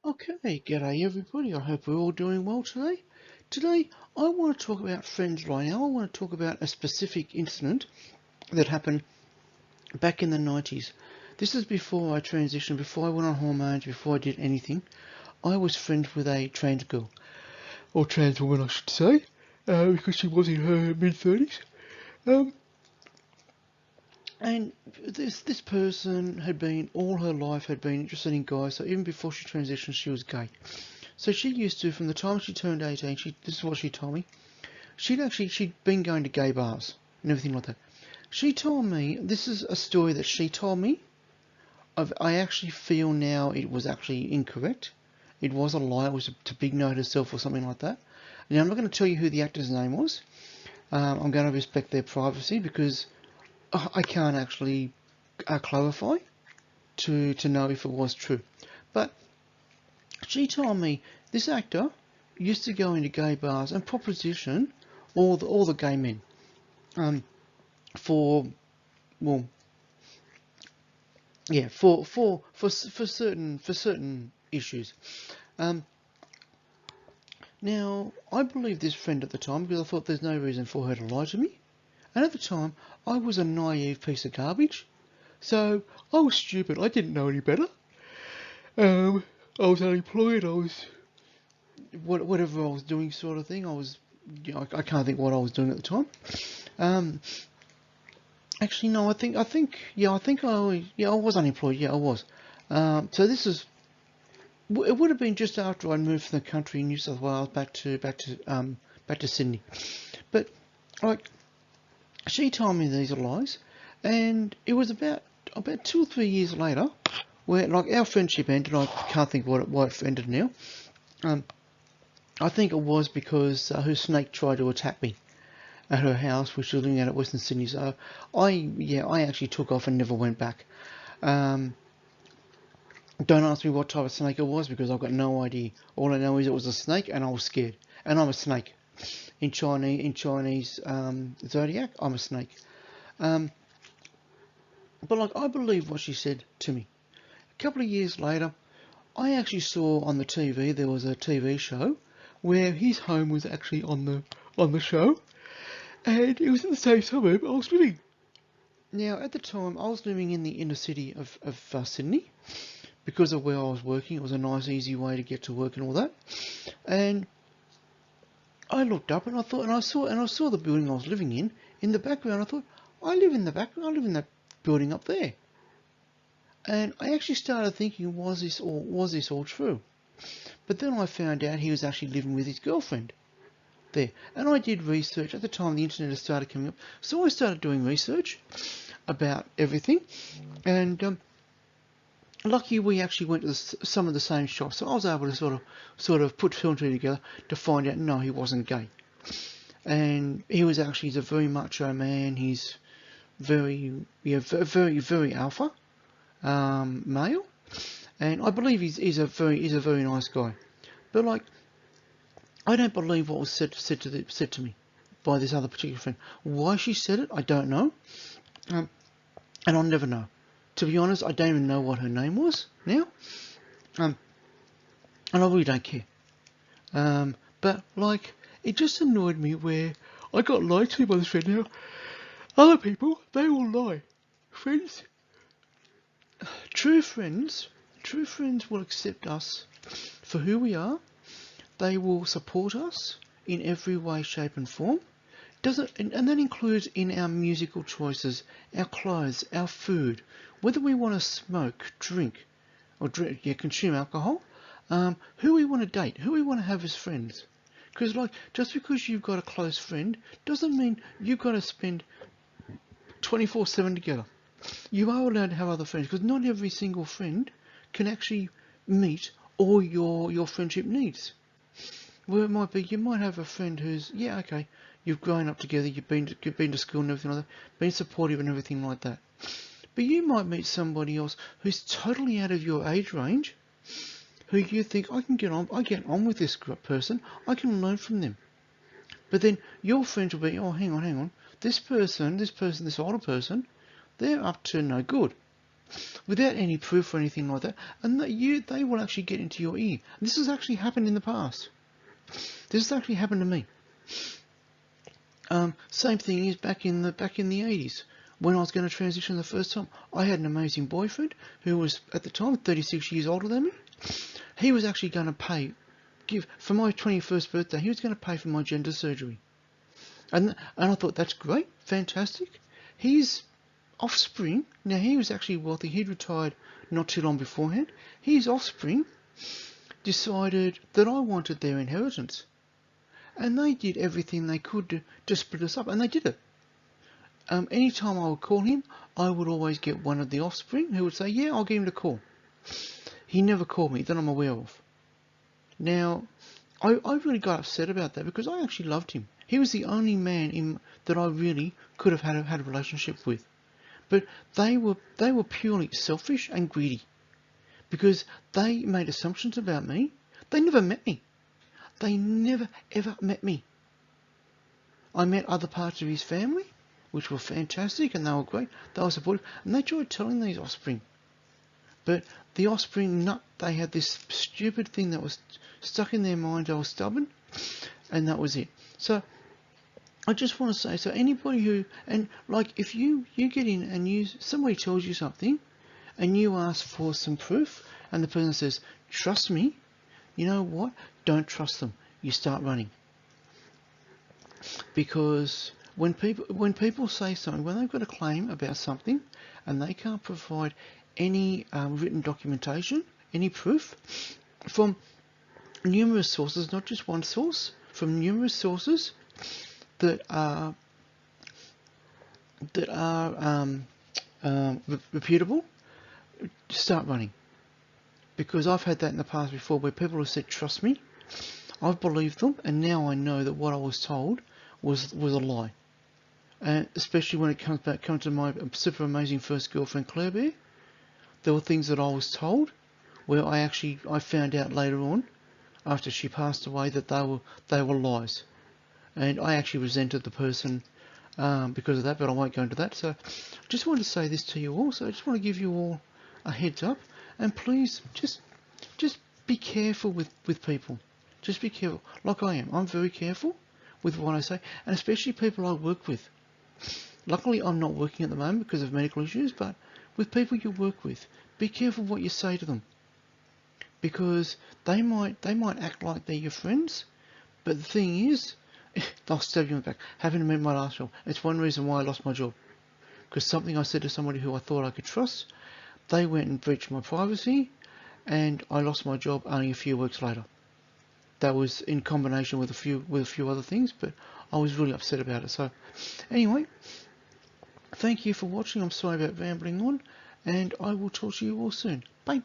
Okay, g'day everybody. I hope we're all doing well today. Today, I want to talk about friends right now. I want to talk about a specific incident that happened back in the 90s. This is before I transitioned, before I went on hormones, before I did anything. I was friends with a trans girl, or trans woman, I should say, because she was in her mid-30s. Um, and this person had been, all her life, had been interested in guys, so even before she transitioned, she was gay. So she used to, from the time she turned 18, this is what she told me, she'd been going to gay bars and everything like that. She told me, this is a story that she told me, I actually feel now it was actually incorrect. It was a lie, it was to big note herself or something like that. Now I'm not going to tell you who the actor's name was. I'm going to respect their privacy because I can't actually clarify to know if it was true. But she told me this actor used to go into gay bars and proposition all the gay men for well yeah for certain issues. Um, Now I believed this friend at the time because I thought there's no reason for her to lie to me, and at the time I was a naive piece of garbage, so I was stupid. I didn't know any better. I was unemployed. I was whatever I was doing, sort of thing. I was, I can't think what I was doing at the time. Um, Actually, no, yeah, I was unemployed. Yeah, I was. So this is, it would have been just after I moved from the country in New South Wales back to Sydney. But like, she told me these are lies, and it was about 2 or 3 years later where like our friendship ended. I can't think why it ended now. Um, I think it was because her snake tried to attack me at her house, which was living out at Western Sydney. So I actually took off and never went back. Um, don't ask me what type of snake it was because I've got no idea. All I know is it was a snake and I was scared. And I'm a snake. In Chinese zodiac, I'm a snake. Um, but like I believe what she said to me. A couple of years later, I actually saw on the TV there was a TV show where his home was actually on the show, and it was in the same suburb I was living. Now, at the time, I was living in the inner city of Sydney because of where I was working. It was a nice, easy way to get to work and all that. And I looked up and I thought, and I saw the building I was living in the background. I thought, I live in the background. I live in that building up there. And I actually started thinking, was this all true? But then I found out he was actually living with his girlfriend there. And I did research. At the time, the internet had started coming up, so I started doing research about everything. And lucky we actually went to some of the same shops, so I was able to sort of put two and two together to find out no, he wasn't gay, and he's a very macho man. He's very alpha male, and I believe he's a very nice guy. But like, I don't believe what was said to me by this other particular friend. Why she said it, I don't know, and I'll never know. To be honest, I don't even know what her name was now, and I really don't care. But like, it just annoyed me where I got lied to by this friend. Now, other people, they will lie. Friends, true friends, true friends will accept us for who we are. They will support us in every way, shape, and form. And that includes in our musical choices, our clothes, our food, whether we want to smoke, drink, consume alcohol, who we want to date, who we want to have as friends. Because like, just because you've got a close friend doesn't mean you've got to spend 24/7 together. You are allowed to have other friends because not every single friend can actually meet all your friendship needs. Well, it might be you might have a friend who's okay, you've grown up together, you've been to school and everything like that, been supportive and everything like that. But you might meet somebody else who's totally out of your age range, who you think I get on with this person, I can learn from them. But then your friends will be, hang on, this older person, they're up to no good. without any proof or anything like that, and they will actually get into your ear. This has actually happened in the past. This has actually happened to me. Same thing is back in the 80s when I was going to transition the first time. I had an amazing boyfriend who was at the time 36 years older than me. He was actually going to give for my 21st birthday. He was going to pay for my gender surgery, and I thought that's great, fantastic. His offspring. Now he was actually wealthy. He'd retired not too long beforehand. His offspring decided that I wanted their inheritance. And they did everything they could to split us up, and they did it. Anytime I would call him, I would always get one of the offspring who would say, yeah, I'll give him a call. He never called me, that I'm aware of. Now, I really got upset about that because I actually loved him. He was the only man that I really could have had a relationship with. But they were purely selfish and greedy because they made assumptions about me. They never met me. They never ever met me. I met other parts of his family, which were fantastic, and they were great. They were supportive, and they tried telling these offspring. But the offspring, they had this stupid thing that was stuck in their mind. They were stubborn, and that was it. So I just want to say, so anybody who, and like if you get in and somebody tells you something, and you ask for some proof, and the person says, trust me, you know what? Don't trust them. You start running. Because when people say something, when they've got a claim about something, and they can't provide any written documentation, any proof, from numerous sources, not just one source, from numerous sources that are reputable, start running. Because I've had that in the past before where people have said, trust me, I've believed them, and now I know that what I was told was a lie. And especially when it comes to my super amazing first girlfriend, Claire Bear, there were things that I was told where I found out later on, after she passed away, that they were lies. And I actually resented the person because of that, but I won't go into that. So I just wanted to say this to you all. So I just want to give you all a heads up. And please, just be careful with people. Just be careful, like I am. I'm very careful with what I say, and especially people I work with. Luckily, I'm not working at the moment because of medical issues, but with people you work with, be careful what you say to them, because they might act like they're your friends, but the thing is, they'll stab you in the back. Happened to me in my last job. It's one reason why I lost my job, because something I said to somebody who I thought I could trust, they went and breached my privacy, and I lost my job only a few weeks later. That was in combination with a few other things, but I was really upset about it. So anyway, thank you for watching. I'm sorry about rambling on, and I will talk to you all soon. Bye.